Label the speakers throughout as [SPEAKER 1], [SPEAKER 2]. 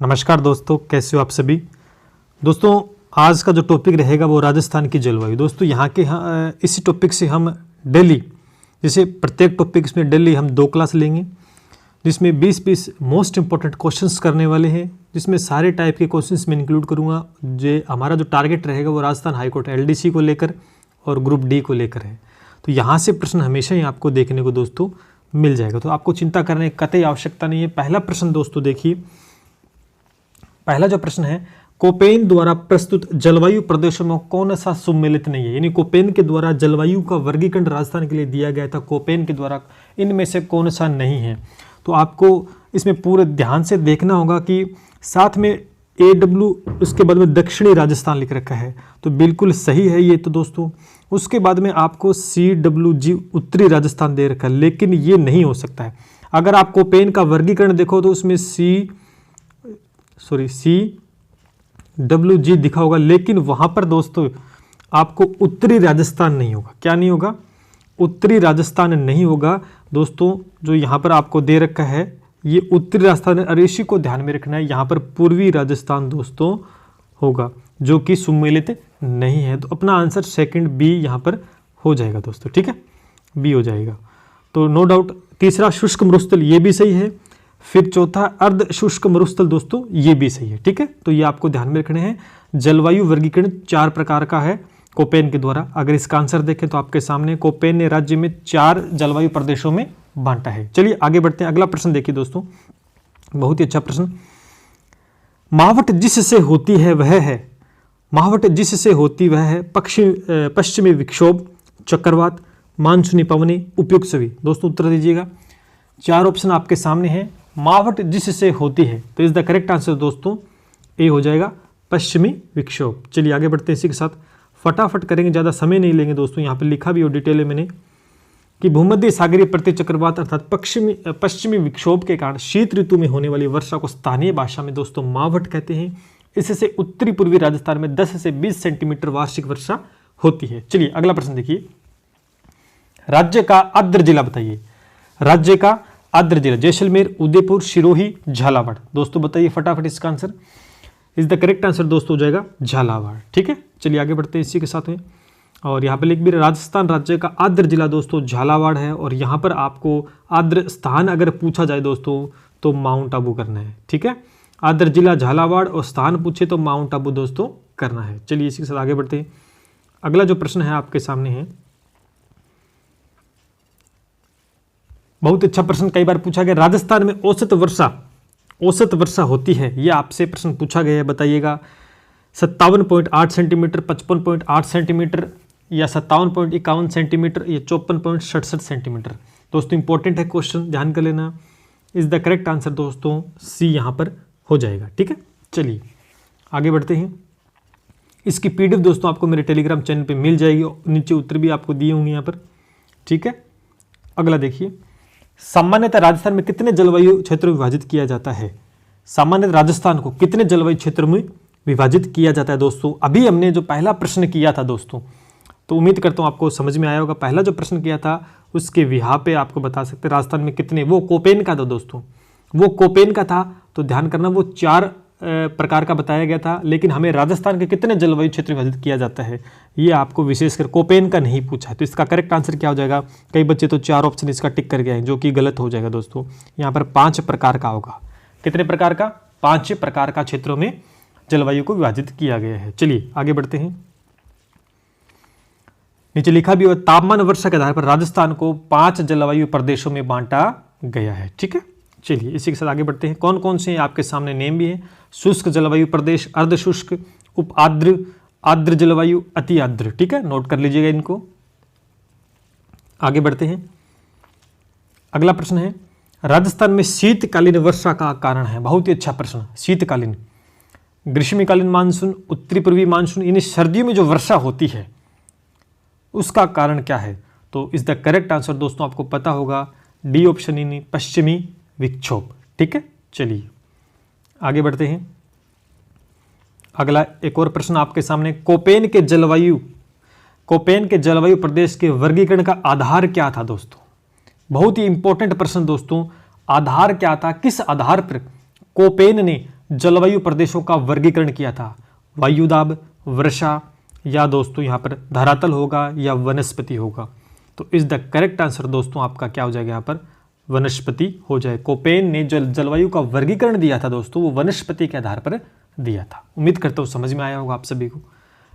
[SPEAKER 1] नमस्कार दोस्तों, कैसे हो आप सभी। दोस्तों आज का जो टॉपिक रहेगा वो राजस्थान की जलवायु। दोस्तों यहाँ के इसी टॉपिक से हम डेली, जैसे प्रत्येक टॉपिक में डेली हम 2 क्लास लेंगे, जिसमें 20-20 मोस्ट इंपॉर्टेंट क्वेश्चंस करने वाले हैं, जिसमें सारे टाइप के क्वेश्चंस मैं इंक्लूड करूँगा। जो हमारा जो टारगेट रहेगा वो राजस्थान हाईकोर्ट LDC को लेकर और ग्रुप D को लेकर है। तो यहाँ से प्रश्न हमेशा ही आपको देखने को दोस्तों मिल जाएगा, तो आपको चिंता करने की कतई आवश्यकता नहीं है। पहला प्रश्न दोस्तों देखिए, पहला जो प्रश्न है, कोपेन द्वारा प्रस्तुत जलवायु प्रदेशों में कौन सा सम्मिलित नहीं है। यानी कोपेन के द्वारा जलवायु का वर्गीकरण राजस्थान के लिए दिया गया था, कोपेन के द्वारा इनमें से कौन सा नहीं है। तो आपको इसमें पूरे ध्यान से देखना होगा कि साथ में AW उसके बाद में दक्षिणी राजस्थान लिख रखा है, तो बिल्कुल सही है ये तो दोस्तों। उसके बाद में आपको CWG उत्तरी राजस्थान दे रखा है, लेकिन ये नहीं हो सकता है। अगर आप कोपेन का वर्गीकरण देखो तो उसमें CWG दिखा होगा, लेकिन वहां पर दोस्तों आपको उत्तरी राजस्थान नहीं होगा। क्या नहीं होगा? उत्तरी राजस्थान नहीं होगा दोस्तों। जो यहाँ पर आपको दे रखा है ये उत्तरी राजस्थान, और इसी को ध्यान में रखना है। यहाँ पर पूर्वी राजस्थान दोस्तों होगा, जो कि सम्मिलित नहीं है। तो अपना आंसर सेकंड B यहाँ पर हो जाएगा दोस्तों, ठीक है, B हो जाएगा। तो नो डाउट। तीसरा शुष्क मरुस्थल, ये भी सही है। फिर चौथा अर्ध शुष्क मरुस्थल दोस्तों, ये भी सही है, ठीक है। तो ये आपको ध्यान में रखने हैं। जलवायु वर्गीकरण 4 प्रकार का है कोपेन के द्वारा। अगर इसका आंसर देखें तो आपके सामने कोपेन ने राज्य में 4 जलवायु प्रदेशों में बांटा है। चलिए आगे बढ़ते हैं। अगला प्रश्न देखिए दोस्तों, बहुत ही अच्छा प्रश्न। महावट जिससे होती है वह है, महावट जिससे होती वह है पश्चिमी विक्षोभ, चक्रवात, मानसूनी पवने, उपयुक्त सभी। दोस्तों उत्तर दीजिएगा। 4 ऑप्शन आपके सामने हैं। महावट जिससे होती है, तो इज द करेक्ट आंसर दोस्तों A हो जाएगा, पश्चिमी विक्षोभ। चलिए आगे बढ़ते हैं। इसी के साथ फटाफट करेंगे, ज़्यादा समय नहीं लेंगे दोस्तों। यहाँ पे लिखा भी हो डिटेल में मैंने कि भूमध्य सागरीय प्रति चक्रवात अर्थात पश्चिमी विक्षोभ के कारण शीत ऋतु में होने वाली वर्षा को स्थानीय भाषा में दोस्तों महावट कहते हैं। इससे उत्तरी पूर्वी राजस्थान में 10 से 20 सेंटीमीटर वार्षिक वर्षा होती है। चलिए अगला प्रश्न देखिए, राज्य का आर्द्र जिला बताइए। राज्य का आर्द्र जिला जैसलमेर, उदयपुर, सिरोही, झालावाड़। दोस्तों बताइए फटाफट इसका answer. Is the correct answer दोस्तों हो जाएगा झालावाड़, ठीक है। चलिए आगे बढ़ते हैं इसी के साथ में। और यहाँ पे लिख भी राजस्थान राज्य का आर्द्र जिला दोस्तों झालावाड़ है। और यहाँ पर आपको आर्द्र स्थान अगर पूछा जाए दोस्तों तो माउंट आबू करना है, ठीक है। आर्द्र जिला झालावाड़ और स्थान पूछे तो माउंट आबू दोस्तों करना है। चलिए इसी के साथ आगे बढ़ते हैं। अगला जो प्रश्न है आपके सामने है, बहुत अच्छा प्रश्न, कई बार पूछा गया। राजस्थान में औसत वर्षा होती है, यह आपसे प्रश्न पूछा गया है। बताइएगा 57.8 सेंटीमीटर, 55.8 सेंटीमीटर, या 57.51 सेंटीमीटर, या 54.67 सेंटीमीटर। दोस्तों इंपॉर्टेंट है क्वेश्चन, ध्यान कर लेना। इज द करेक्ट आंसर दोस्तों C यहाँ पर हो जाएगा, ठीक है। चलिए आगे बढ़ते हैं। इसकी PDF दोस्तों आपको मेरे टेलीग्राम चैनल पे मिल जाएगी, नीचे उत्तर भी आपको दिए होंगे यहाँ पर, ठीक है। अगला देखिए, सामान्यतः राजस्थान में कितने जलवायु क्षेत्रों में विभाजित किया जाता है। सामान्यतः राजस्थान को कितने जलवायु क्षेत्रों में विभाजित किया जाता है दोस्तों। अभी हमने जो पहला प्रश्न किया था दोस्तों, तो उम्मीद करता हूँ आपको समझ में आया होगा। पहला जो प्रश्न किया था उसके विहार पे आपको बता सकते हैं राजस्थान में कितने, वो कोपेन का था दोस्तों, वो कोपेन का था। तो ध्यान करना, वो 4 प्रकार का बताया गया था, लेकिन हमें राजस्थान के कितने जलवायु क्षेत्र विभाजित किया जाता है ये आपको विशेषकर कोपेन का नहीं पूछा। तो इसका करेक्ट आंसर क्या हो जाएगा। कई बच्चे तो 4 ऑप्शन इसका टिक कर गए हैं, जो कि गलत हो जाएगा दोस्तों। यहाँ पर 5 प्रकार का होगा। कितने प्रकार का? 5 प्रकार का क्षेत्रों में जलवायु को विभाजित किया गया है। चलिए आगे बढ़ते हैं। नीचे लिखा भी हुआ, तापमान वर्षा के आधार पर राजस्थान को 5 जलवायु प्रदेशों में बांटा गया है, ठीक है। चलिए इसी के साथ आगे बढ़ते हैं। कौन कौन से आपके सामने नेम भी है। शुष्क जलवायु प्रदेश, अर्ध शुष्क, उप आर्द्र, आर्द्र जलवायु, अति आर्द्र, ठीक है, नोट कर लीजिएगा इनको। आगे बढ़ते हैं। अगला प्रश्न है, राजस्थान में शीतकालीन वर्षा का कारण है। बहुत ही अच्छा प्रश्न। शीतकालीन, ग्रीष्मकालीन मानसून, उत्तरी पूर्वी मानसून, यानी सर्दियों में जो वर्षा होती है उसका कारण क्या है। तो इज द करेक्ट आंसर दोस्तों आपको पता होगा, D ऑप्शन, यानी पश्चिमी विक्षोभ, ठीक है। चलिए आगे बढ़ते हैं। अगला एक और प्रश्न आपके सामने, कोपेन के जलवायु प्रदेश के वर्गीकरण का आधार क्या था दोस्तों। बहुत ही इंपॉर्टेंट प्रश्न दोस्तों। आधार क्या था, किस आधार पर कोपेन ने जलवायु प्रदेशों का वर्गीकरण किया था? वायुदाब, वर्षा, या दोस्तों यहाँ पर धरातल होगा या वनस्पति होगा? तो इज द करेक्ट आंसर दोस्तों आपका क्या हो जाएगा यहाँ पर? वनस्पति हो जाए। कोपेन ने जो जलवायु का वर्गीकरण दिया था दोस्तों वो वनस्पति के आधार पर दिया था। उम्मीद करता हूँ समझ में आया होगा आप सभी को।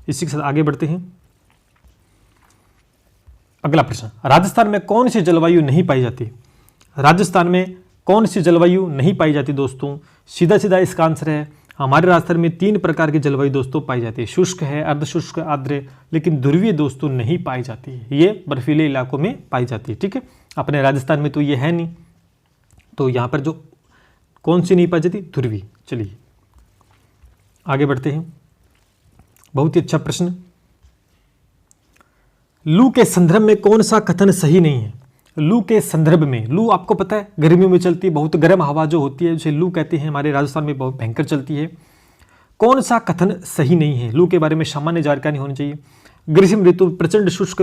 [SPEAKER 1] इसी के साथ आगे बढ़ते हैं। अगला प्रश्न, राजस्थान में कौन सी जलवायु नहीं पाई जाती? राजस्थान में कौन सी जलवायु नहीं पाई जाती दोस्तों? सीधा सीधा इसका आंसर है हमारे राजस्थान में 3 प्रकार की जलवायु दोस्तों पाई जाती है। शुष्क है, अर्धशुष्क, आर्द्र, लेकिन ध्रुवीय दोस्तों नहीं पाई जाती है। ये बर्फीले इलाकों में पाई जाती है। ठीक है, अपने राजस्थान में तो ये है नहीं, तो यहाँ पर जो कौन सी नहीं पाई जाती? ध्रुवीय। चलिए आगे बढ़ते हैं। बहुत ही अच्छा प्रश्न। लू के संदर्भ में कौन सा कथन सही नहीं है? लू के संदर्भ में, लू आपको पता है गर्मियों में चलती है, बहुत गर्म हवा जो होती है उसे लू कहते हैं, हमारे राजस्थान में बहुत भयंकर चलती है। कौन सा कथन सही नहीं है? लू के बारे में सामान्य जानकारी होनी चाहिए। ग्रीष्म ऋतु प्रचंड शुष्क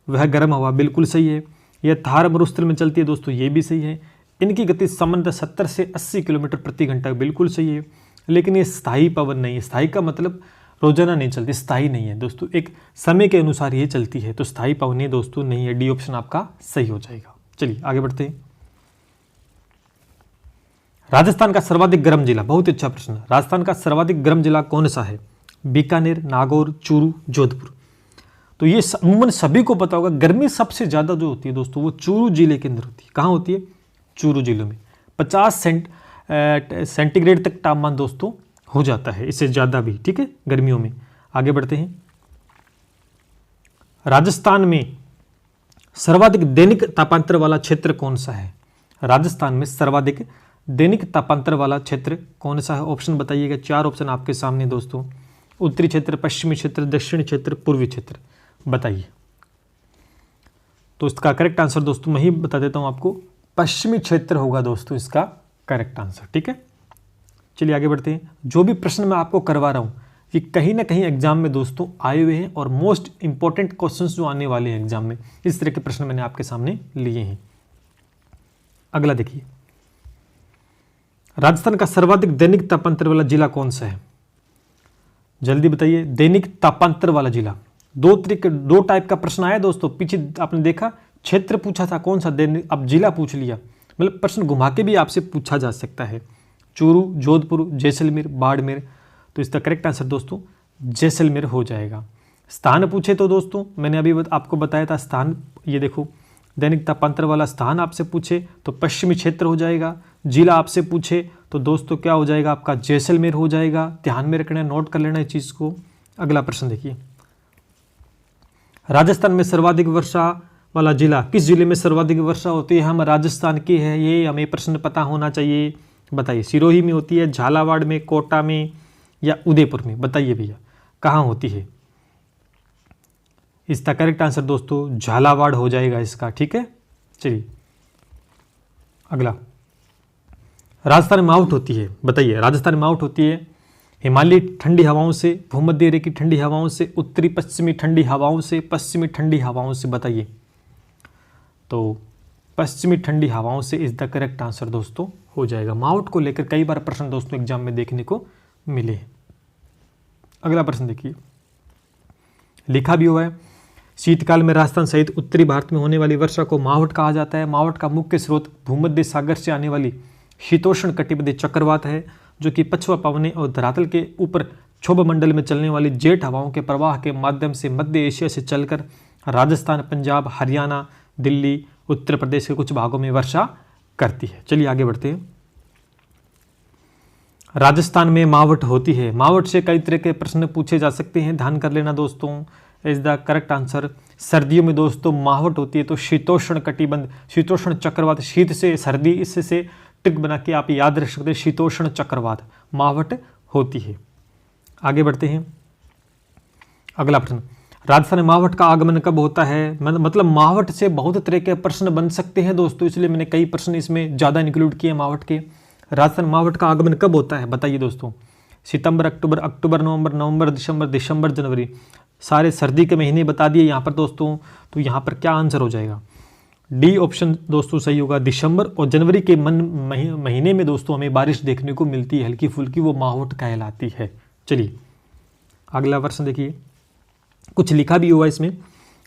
[SPEAKER 1] वह गर्म हवा, बिल्कुल सही है। यह थार मरुस्थल में चलती है दोस्तों, ये भी सही है। इनकी गति सामान्यतः 70 से 80 किलोमीटर प्रति घंटा, बिल्कुल सही है। लेकिन ये स्थायी पवन नहीं है। स्थायी का मतलब रोजाना नहीं चलती, स्थायी नहीं है दोस्तों, एक समय के अनुसार ये चलती है, तो स्थायी पवन ये दोस्तों नहीं है। डी ऑप्शन आपका सही हो जाएगा। चलिए आगे बढ़ते हैं। राजस्थान का सर्वाधिक गर्म जिला, बहुत अच्छा प्रश्न। राजस्थान का सर्वाधिक गर्म जिला कौन सा है? बीकानेर, नागौर, चूरू, जोधपुर। तो ये अमूमन सभी को पता होगा, गर्मी सबसे ज्यादा जो होती है दोस्तों वो चूरू जिले के अंदर होती है। कहाँ होती है? चूरू जिले में। 50 सेंटीग्रेड तक तापमान दोस्तों हो जाता है, इससे ज्यादा भी। ठीक है, गर्मियों में। आगे बढ़ते हैं। राजस्थान में सर्वाधिक दैनिक तापांतर वाला क्षेत्र कौन सा है? राजस्थान में सर्वाधिक दैनिक तापांतर वाला क्षेत्र कौन सा है? ऑप्शन बताइएगा। 4 ऑप्शन आपके सामने दोस्तों। उत्तरी क्षेत्र, पश्चिमी क्षेत्र, दक्षिणी क्षेत्र, पूर्वी क्षेत्र, बताइए। तो इसका करेक्ट आंसर दोस्तों मैं ही बता देता हूं आपको, पश्चिमी क्षेत्र होगा दोस्तों इसका करेक्ट आंसर। ठीक है, चलिए आगे बढ़ते हैं। जो भी प्रश्न मैं आपको करवा रहा हूं ये कहीं ना कहीं एग्जाम में दोस्तों आए हुए हैं और मोस्ट इंपॉर्टेंट क्वेश्चंस जो आने वाले हैं एग्जाम में, इस तरह के प्रश्न मैंने आपके सामने लिए हैं। अगला देखिए, राजस्थान का सर्वाधिक दैनिक तापांतर वाला जिला कौन सा है? जल्दी बताइए। दैनिक तापांतर वाला जिला, दो टाइप का प्रश्न आया दोस्तों। पीछे आपने देखा क्षेत्र पूछा था कौन सा, दैनिक, अब जिला पूछ लिया। मतलब प्रश्न घुमा के भी आपसे पूछा जा सकता है। चूरू, जोधपुर, जैसलमेर, बाड़मेर। तो इसका करेक्ट आंसर दोस्तों जैसलमेर हो जाएगा। स्थान पूछे तो दोस्तों मैंने अभी आपको बताया था स्थान, ये देखो दैनिक तापांतर वाला स्थान आपसे पूछे तो पश्चिमी क्षेत्र हो जाएगा। जिला आपसे पूछे तो दोस्तों क्या हो जाएगा आपका? जैसलमेर हो जाएगा। ध्यान में रखना, नोट कर लेना इस चीज को। अगला प्रश्न देखिए, राजस्थान में सर्वाधिक वर्षा वाला जिला, किस जिले में सर्वाधिक वर्षा होती है? हम राजस्थान के हैं, ये हमें प्रश्न पता होना चाहिए। बताइए, सिरोही में होती है, झालावाड़ में, कोटा में, या उदयपुर में? बताइए भैया कहाँ होती है? इसका करेक्ट आंसर दोस्तों झालावाड़ हो जाएगा इसका। ठीक है, चलिए अगला, राजस्थान में आउट होती है, बताइए। राजस्थान में आउट होती है हिमालयी ठंडी हवाओं से, भूमध्य रेखा की ठंडी हवाओं से, उत्तरी पश्चिमी ठंडी हवाओं से, पश्चिमी ठंडी हवाओं से? बताइए। तो पश्चिमी ठंडी हवाओं से इज द करेक्ट आंसर दोस्तों हो जाएगा। माउट को लेकर कई बार प्रश्न दोस्तों एग्जाम में देखने को मिले। अगला प्रश्न देखिए, लिखा भी हुआ है, शीतकाल में राजस्थान सहित उत्तरी भारत में होने वाली वर्षा को मावट कहा जाता है। मावट का मुख्य स्रोत भूमध्य सागर से आने वाली शीतोष्ण कटिबंधीय चक्रवात है, जो कि पछुआ पवने और धरातल के ऊपर क्षोभ मंडल में चलने वाली जेठ हवाओं के प्रवाह के माध्यम से मध्य एशिया से चलकर राजस्थान, पंजाब, हरियाणा, दिल्ली, उत्तर प्रदेश के कुछ भागों में वर्षा करती है। चलिए आगे बढ़ते हैं। राजस्थान में मावट होती है। मावट से कई तरह के प्रश्न पूछे जा सकते हैं, ध्यान कर लेना दोस्तों। Is the correct answer. सर्दियों में दोस्तों मावट होती है तो शीतोष्ण कटिबंध, शीतोष्ण चक्रवात, शीत से सर्दी, इससे ट्रिक बना के आप याद रख सकते हैं, शीतोष्ण चक्रवात मावट होती है। आगे बढ़ते हैं। अगला प्रश्न, राजस्थान में मावट का आगमन कब होता है? मतलब मावट से बहुत तरह के प्रश्न बन सकते हैं दोस्तों, इसलिए मैंने कई प्रश्न इसमें ज़्यादा इंक्लूड किए मावट के। राजस्थान मावट का आगमन कब होता है? बताइए दोस्तों। सितंबर, अक्टूबर, अक्टूबर, नवंबर, नवंबर, दिसंबर, दिसंबर, जनवरी। सारे सर्दी के महीने बता दिए यहाँ पर दोस्तों, तो यहाँ पर क्या आंसर हो जाएगा? डी ऑप्शन दोस्तों सही होगा। दिसंबर और जनवरी के महीने में दोस्तों हमें बारिश देखने को मिलती है हल्की फुल्की, वो मावठ कहलाती है। चलिए अगला प्रश्न देखिए, कुछ लिखा भी हुआ इसमें।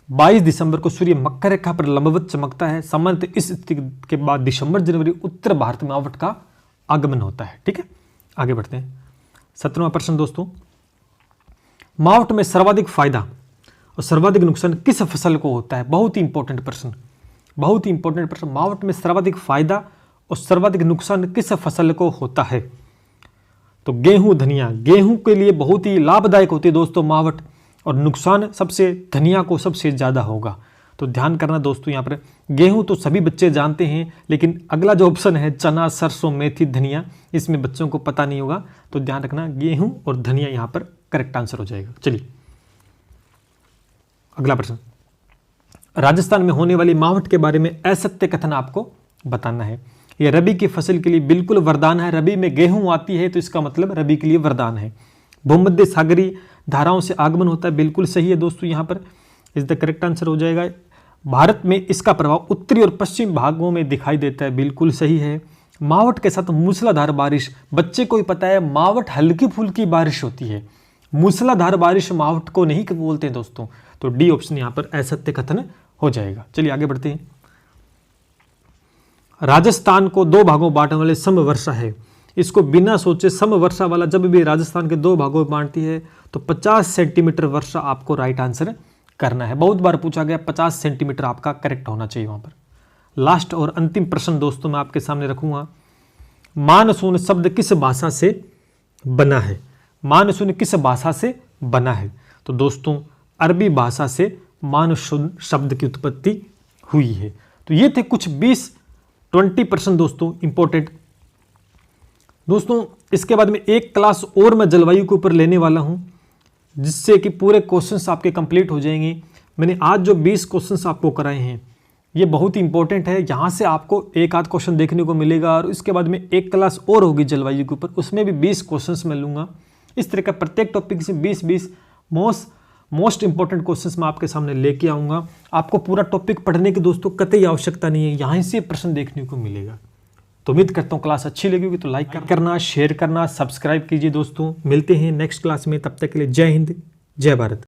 [SPEAKER 1] 22 दिसंबर को सूर्य मकर रेखा पर लंबवत चमकता है। सामान्यतः इस स्थिति के बाद दिसंबर जनवरी उत्तर भारत में मावठ का आगमन होता है। ठीक है, आगे बढ़ते हैं। 17वां प्रश्न दोस्तों, मावठ में सर्वाधिक फायदा और सर्वाधिक नुकसान किस फसल को होता है? बहुत ही इंपॉर्टेंट प्रश्न, बहुत ही इंपॉर्टेंट प्रश्न। मावठ में सर्वाधिक फायदा और सर्वाधिक नुकसान किस फसल को होता है? तो गेहूं, धनिया। गेहूं के लिए बहुत ही लाभदायक होती है दोस्तों मावठ, और नुकसान सबसे धनिया को सबसे ज्यादा होगा। तो ध्यान करना दोस्तों, यहाँ पर गेहूं तो सभी बच्चे जानते हैं, लेकिन अगला जो ऑप्शन है चना, सरसों, मेथी, धनिया, इसमें बच्चों को पता नहीं होगा। तो ध्यान रखना गेहूं और धनिया यहाँ पर करेक्ट आंसर हो जाएगा। चलिए अगला प्रश्न, राजस्थान में होने वाली मावठ के बारे में असत्य कथन आपको बताना है। यह रबी की फसल के लिए बिल्कुल वरदान है। रबी में गेहूं आती है तो इसका मतलब रबी के लिए वरदान है। भूमध्य सागरीय धाराओं से आगमन होता है, बिल्कुल सही है दोस्तों, यहाँ पर इज द करेक्ट आंसर हो जाएगा। भारत में इसका प्रभाव उत्तरी और पश्चिम भागों में दिखाई देता है, बिल्कुल सही है। मावठ के साथ मूसलाधार बारिश, बच्चे को ही पता है मावठ हल्की फुल्की बारिश होती है, मूसलाधार बारिश मावठ को नहीं बोलते हैं दोस्तों। तो डी ऑप्शन यहाँ पर असत्य कथन हो जाएगा। चलिए आगे बढ़ते हैं। राजस्थान को दो भागों बांटने वाले समवर्षा है। इसको बिना सोचे समवर्षा वाला जब भी राजस्थान के दो भागों में बांटती है तो 50 सेंटीमीटर वर्षा आपको राइट आंसर करना है। बहुत बार पूछा गया, 50 सेंटीमीटर आपका करेक्ट होना चाहिए वहां पर। लास्ट और अंतिम प्रश्न दोस्तों मैं आपके सामने रखूंगा। मानसून शब्द किस भाषा से बना है? मानसून किस भाषा से बना है? तो दोस्तों अरबी भाषा से मानसून शब्द की उत्पत्ति हुई है। तो ये थे कुछ 20% दोस्तों इंपॉर्टेंट। दोस्तों इसके बाद में एक क्लास और मैं जलवायु के ऊपर लेने वाला हूं, जिससे कि पूरे क्वेश्चंस आपके कंप्लीट हो जाएंगे। मैंने आज जो 20 क्वेश्चंस आपको कराए हैं ये बहुत ही इंपॉर्टेंट है। यहाँ से आपको एक आध क्वेश्चन देखने को मिलेगा, और इसके बाद में एक क्लास और होगी जलवायु के ऊपर, उसमें भी 20 क्वेश्चंस मैं लूँगा। इस तरह का प्रत्येक टॉपिक से 20 मोस्ट इंपॉर्टेंट क्वेश्चंस मैं आपके सामने लेके आऊँगा। आपको पूरा टॉपिक पढ़ने की दोस्तों कतई आवश्यकता नहीं है, यहाँ से प्रश्न देखने को मिलेगा। तो उम्मीद करता हूँ क्लास अच्छी लगी होगी, तो लाइक करना, शेयर करना, सब्सक्राइब कीजिए दोस्तों। मिलते हैं नेक्स्ट क्लास में, तब तक के लिए जय हिंद, जय भारत।